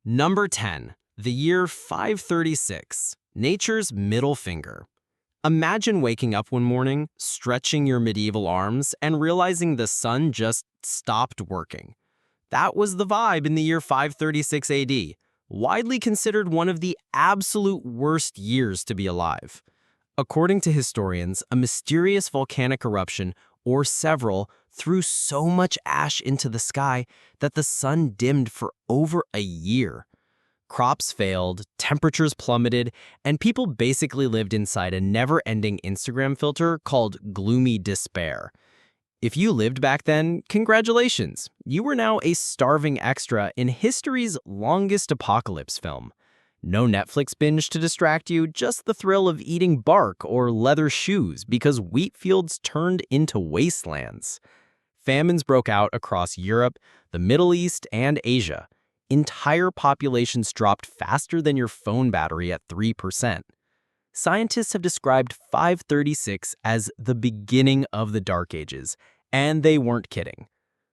Number 10. The year 536. Nature's middle finger. Imagine waking up one morning, stretching your medieval arms, and realizing the sun just stopped working. That was the vibe in the year 536 AD, widely considered one of the absolute worst years to be alive. According to historians, a mysterious volcanic eruption, or several, threw so much ash into the sky that the sun dimmed for over a year. Crops failed, temperatures plummeted, and people basically lived inside a never-ending Instagram filter called gloomy despair. If you lived back then, congratulations. You were now a starving extra in history's longest apocalypse film. No Netflix binge to distract you, just the thrill of eating bark or leather shoes because wheat fields turned into wastelands. Famines broke out across Europe, the Middle East, and Asia. Entire populations dropped faster than your phone battery at 3%. Scientists have described 536 as the beginning of the Dark Ages, and they weren't kidding.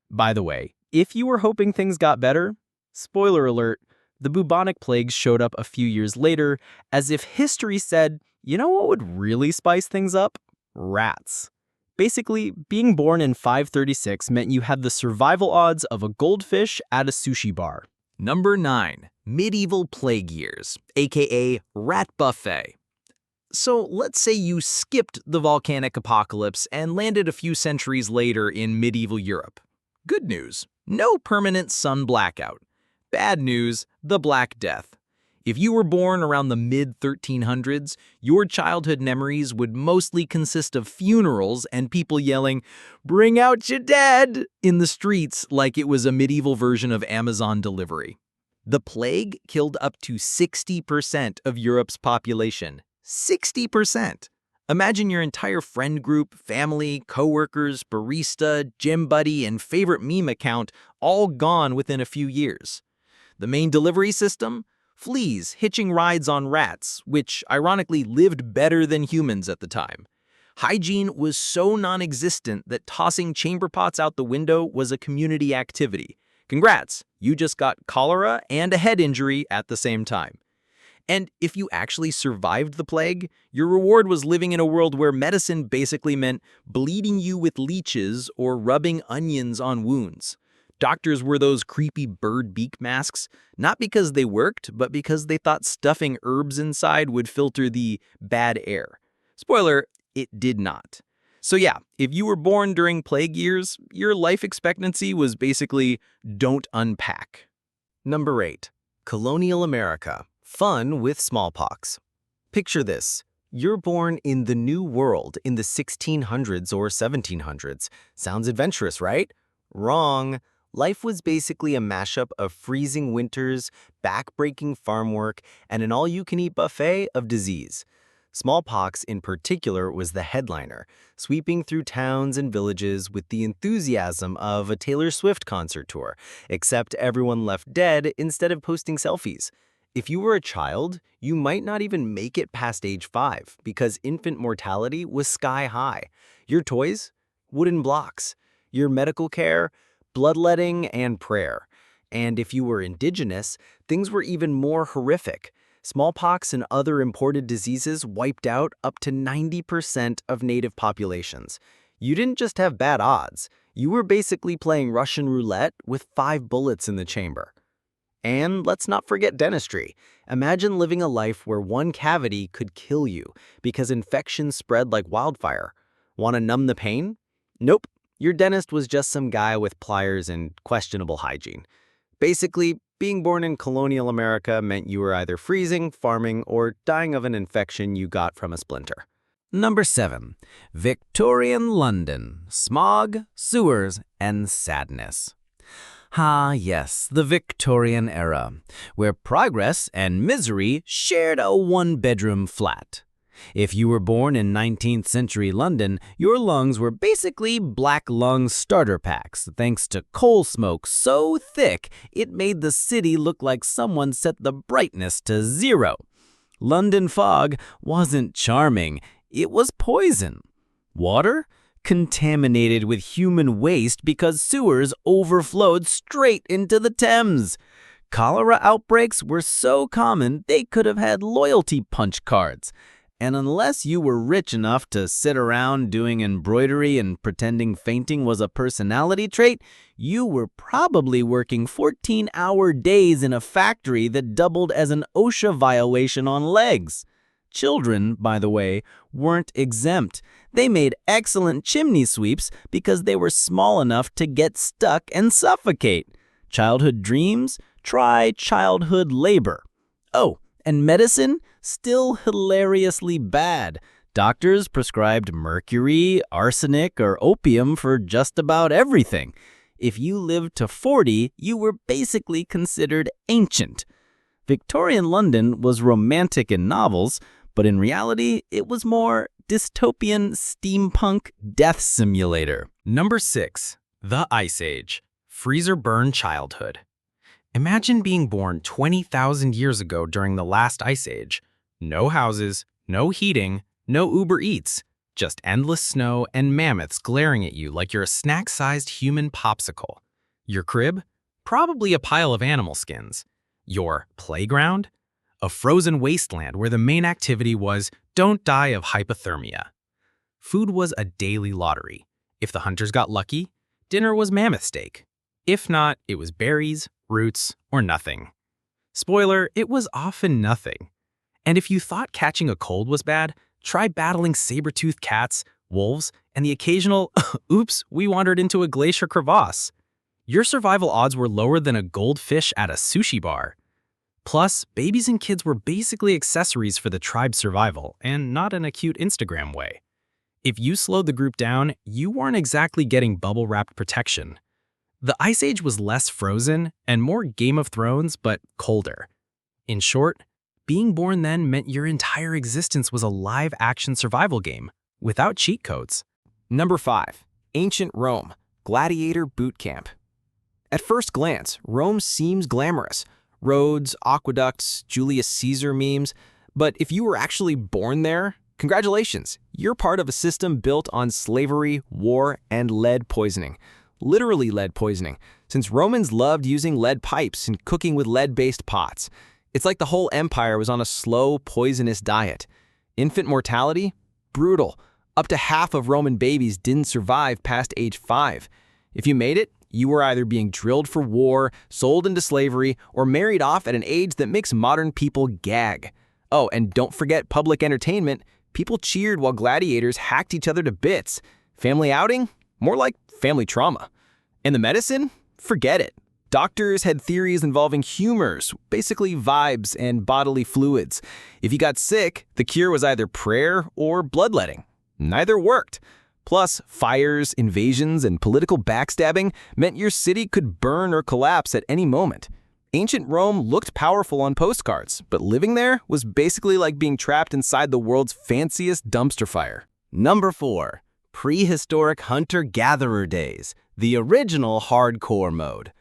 By the way, if you were hoping things got better, spoiler alert, the bubonic plague showed up a few years later as if history said, you know what would really spice things up? Rats. Basically, being born in 536 meant you had the survival odds of a goldfish at a sushi bar. Number 9. Medieval Plague Years, aka Rat Buffet. So let's say you skipped the volcanic apocalypse and landed a few centuries later in medieval Europe. Good news, no permanent sun blackout. Bad news, the Black Death. If you were born around the mid-1300s, your childhood memories would mostly consist of funerals and people yelling, "Bring out your dead!" in the streets like it was a medieval version of Amazon delivery. The plague killed up to 60% of Europe's population. 60%! Imagine your entire friend group, family, coworkers, barista, gym buddy, and favorite meme account all gone within a few years. The main delivery system? Fleas hitching rides on rats, which ironically lived better than humans at the time. Hygiene was so non-existent that tossing chamber pots out the window was a community activity. Congrats, you just got cholera and a head injury at the same time. And if you actually survived the plague, your reward was living in a world where medicine basically meant bleeding you with leeches or rubbing onions on wounds. Doctors wore those creepy bird beak masks, not because they worked, but because they thought stuffing herbs inside would filter the bad air. Spoiler, it did not. So yeah, if you were born during plague years, your life expectancy was basically don't unpack. Number 8. Colonial America. Fun with smallpox. Picture this. You're born in the New World in the 1600s or 1700s. Sounds adventurous, right? Wrong. Life was basically a mashup of freezing winters, back-breaking farm work, and an all-you-can-eat buffet of disease. Smallpox, in particular, was the headliner, sweeping through towns and villages with the enthusiasm of a Taylor Swift concert tour, except everyone left dead instead of posting selfies. If you were a child, you might not even make it past age 5 because infant mortality was sky-high. Your toys? Wooden blocks. Your medical care? Bloodletting and prayer. And if you were indigenous, things were even more horrific. Smallpox and other imported diseases wiped out up to 90% of native populations. You didn't just have bad odds. You were basically playing Russian roulette with 5 bullets in the chamber. And let's not forget dentistry. Imagine living a life where one cavity could kill you because infections spread like wildfire. Want to numb the pain? Nope. Your dentist was just some guy with pliers and questionable hygiene. Basically, being born in colonial America meant you were either freezing, farming, or dying of an infection you got from a splinter. Number 7. Victorian London. Smog, sewers, and sadness. Ah, yes, the Victorian era, where progress and misery shared a one-bedroom flat. If you were born in 19th century London, your lungs were basically black lung starter packs thanks to coal smoke so thick it made the city look like someone set the brightness to 0. London fog wasn't charming, it was poison. Water? Contaminated with human waste because sewers overflowed straight into the Thames. Cholera outbreaks were so common they could have had loyalty punch cards. And unless you were rich enough to sit around doing embroidery and pretending fainting was a personality trait, you were probably working 14-hour days in a factory that doubled as an OSHA violation on legs. Children, by the way, weren't exempt. They made excellent chimney sweeps because they were small enough to get stuck and suffocate. Childhood dreams? Try childhood labor. Oh, and medicine? Still hilariously bad. Doctors prescribed mercury, arsenic, or opium for just about everything. If you lived to 40, you were basically considered ancient. Victorian London was romantic in novels, but in reality, it was more dystopian steampunk death simulator. Number 6. The Ice Age. Freezer burn childhood. Imagine being born 20,000 years ago during the last ice age. No houses, no heating, no Uber Eats, just endless snow and mammoths glaring at you like you're a snack-sized human popsicle. Your crib? Probably a pile of animal skins. Your playground? A frozen wasteland where the main activity was don't die of hypothermia. Food was a daily lottery. If the hunters got lucky, dinner was mammoth steak. If not, it was berries, roots, or nothing. Spoiler, it was often nothing. And if you thought catching a cold was bad, try battling saber-toothed cats, wolves, and the occasional, oops, we wandered into a glacier crevasse. Your survival odds were lower than a goldfish at a sushi bar. Plus, babies and kids were basically accessories for the tribe's survival, and not in a cute Instagram way. If you slowed the group down, you weren't exactly getting bubble-wrapped protection. The Ice Age was less frozen and more Game of Thrones, but colder. In short, being born then meant your entire existence was a live-action survival game, without cheat codes. Number 5. Ancient Rome, Gladiator Boot Camp. At first glance, Rome seems glamorous. Roads, aqueducts, Julius Caesar memes. But if you were actually born there, congratulations, you're part of a system built on slavery, war, and lead poisoning. Literally lead poisoning, since Romans loved using lead pipes and cooking with lead-based pots. It's like the whole empire was on a slow, poisonous diet. Infant mortality? Brutal. Up to half of Roman babies didn't survive past age 5. If you made it, you were either being drilled for war, sold into slavery, or married off at an age that makes modern people gag. Oh, and don't forget public entertainment. People cheered while gladiators hacked each other to bits. Family outing? More like family trauma. And the medicine? Forget it. Doctors had theories involving humors, basically vibes and bodily fluids. If you got sick, the cure was either prayer or bloodletting. Neither worked. Plus, fires, invasions, and political backstabbing meant your city could burn or collapse at any moment. Ancient Rome looked powerful on postcards, but living there was basically like being trapped inside the world's fanciest dumpster fire. Number 4. Prehistoric hunter-gatherer days, the original hardcore mode.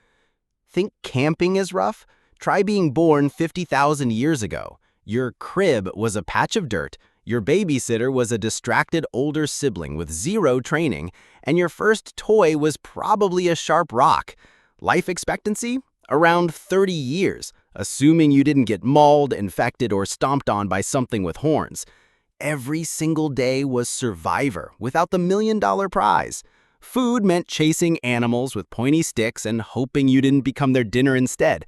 Think camping is rough? Try being born 50,000 years ago. Your crib was a patch of dirt, your babysitter was a distracted older sibling with zero training, and your first toy was probably a sharp rock. Life expectancy? Around 30 years, assuming you didn't get mauled, infected, or stomped on by something with horns. Every single day was Survivor without the $1 million prize. Food meant chasing animals with pointy sticks and hoping you didn't become their dinner instead.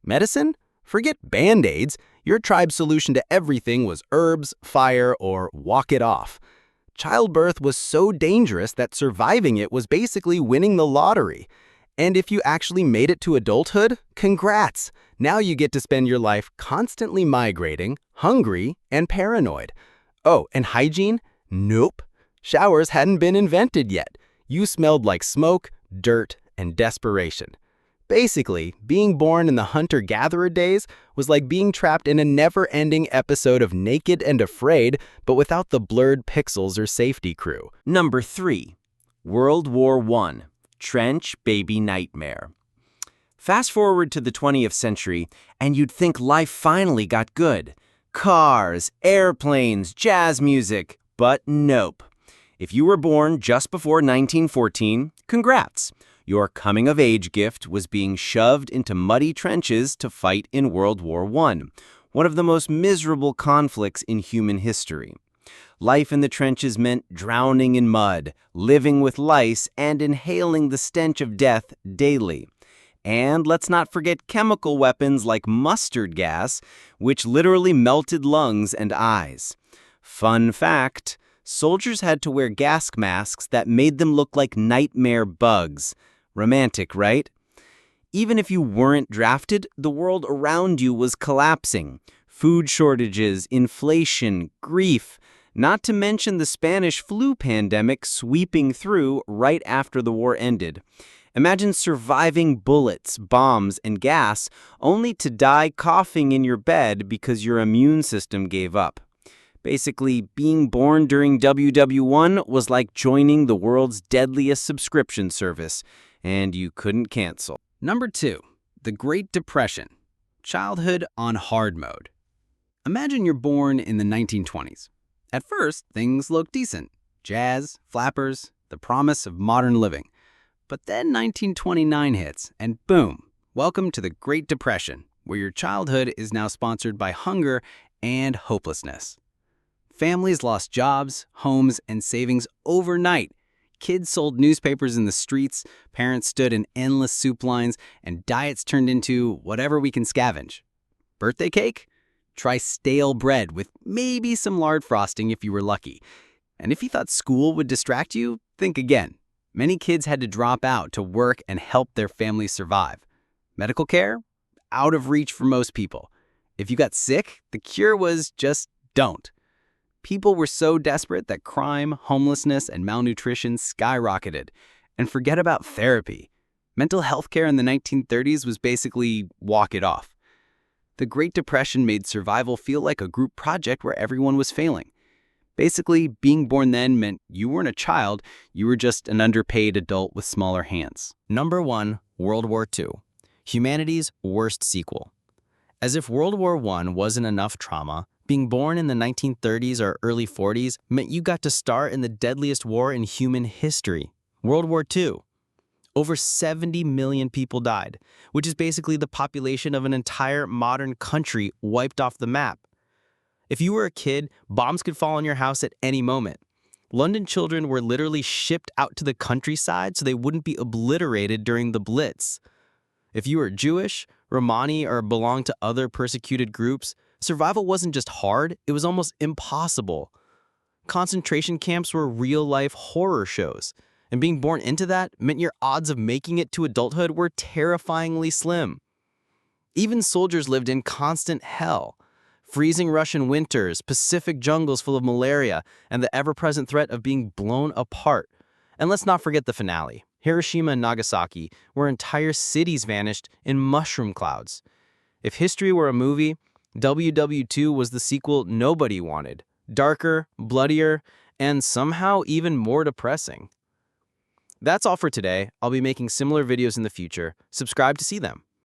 Medicine? Forget Band-Aids. Your tribe's solution to everything was herbs, fire, or walk it off. Childbirth was so dangerous that surviving it was basically winning the lottery. And if you actually made it to adulthood, congrats! Now you get to spend your life constantly migrating, hungry, and paranoid. Oh, and hygiene? Nope. Showers hadn't been invented yet. You smelled like smoke, dirt, and desperation. Basically, being born in the hunter-gatherer days was like being trapped in a never-ending episode of Naked and Afraid, but without the blurred pixels or safety crew. Number 3. World War I. Trench Baby Nightmare. Fast forward to the 20th century, and you'd think life finally got good. Cars, airplanes, jazz music. But nope. If you were born just before 1914, congrats. Your coming-of-age gift was being shoved into muddy trenches to fight in World War I, one of the most miserable conflicts in human history. Life in the trenches meant drowning in mud, living with lice, and inhaling the stench of death daily. And let's not forget chemical weapons like mustard gas, which literally melted lungs and eyes. Fun fact, soldiers had to wear gas masks that made them look like nightmare bugs. Romantic, right? Even if you weren't drafted, the world around you was collapsing. Food shortages, inflation, grief, not to mention the Spanish flu pandemic sweeping through right after the war ended. Imagine surviving bullets, bombs, and gas only to die coughing in your bed because your immune system gave up. Basically, being born during WW1 was like joining the world's deadliest subscription service, and you couldn't cancel. Number 2. The Great Depression. Childhood on hard mode. Imagine you're born in the 1920s. At first, things look decent. Jazz, flappers, the promise of modern living. But then 1929 hits, and boom, welcome to the Great Depression, where your childhood is now sponsored by hunger and hopelessness. Families lost jobs, homes, and savings overnight. Kids sold newspapers in the streets, parents stood in endless soup lines, and diets turned into whatever we can scavenge. Birthday cake? Try stale bread with maybe some lard frosting if you were lucky. And if you thought school would distract you, think again. Many kids had to drop out to work and help their families survive. Medical care? Out of reach for most people. If you got sick, the cure was just don't. People were so desperate that crime, homelessness, and malnutrition skyrocketed. And forget about therapy. Mental health care in the 1930s was basically walk it off. The Great Depression made survival feel like a group project where everyone was failing. Basically, being born then meant you weren't a child, you were just an underpaid adult with smaller hands. Number 1, World War II. Humanity's worst sequel. As if World War I wasn't enough trauma, being born in the 1930s or early 40s meant you got to start in the deadliest war in human history, World War II. Over 70 million people died, which is basically the population of an entire modern country wiped off the map. If you were a kid, bombs could fall on your house at any moment. London children were literally shipped out to the countryside so they wouldn't be obliterated during the Blitz. If you were Jewish, Romani, or belonged to other persecuted groups, survival wasn't just hard, it was almost impossible. Concentration camps were real-life horror shows. And being born into that meant your odds of making it to adulthood were terrifyingly slim. Even soldiers lived in constant hell. Freezing Russian winters, Pacific jungles full of malaria, and the ever-present threat of being blown apart. And let's not forget the finale, Hiroshima and Nagasaki, where entire cities vanished in mushroom clouds. If history were a movie, WW2 was the sequel nobody wanted. Darker, bloodier, and somehow even more depressing. That's all for today. I'll be making similar videos in the future. Subscribe to see them.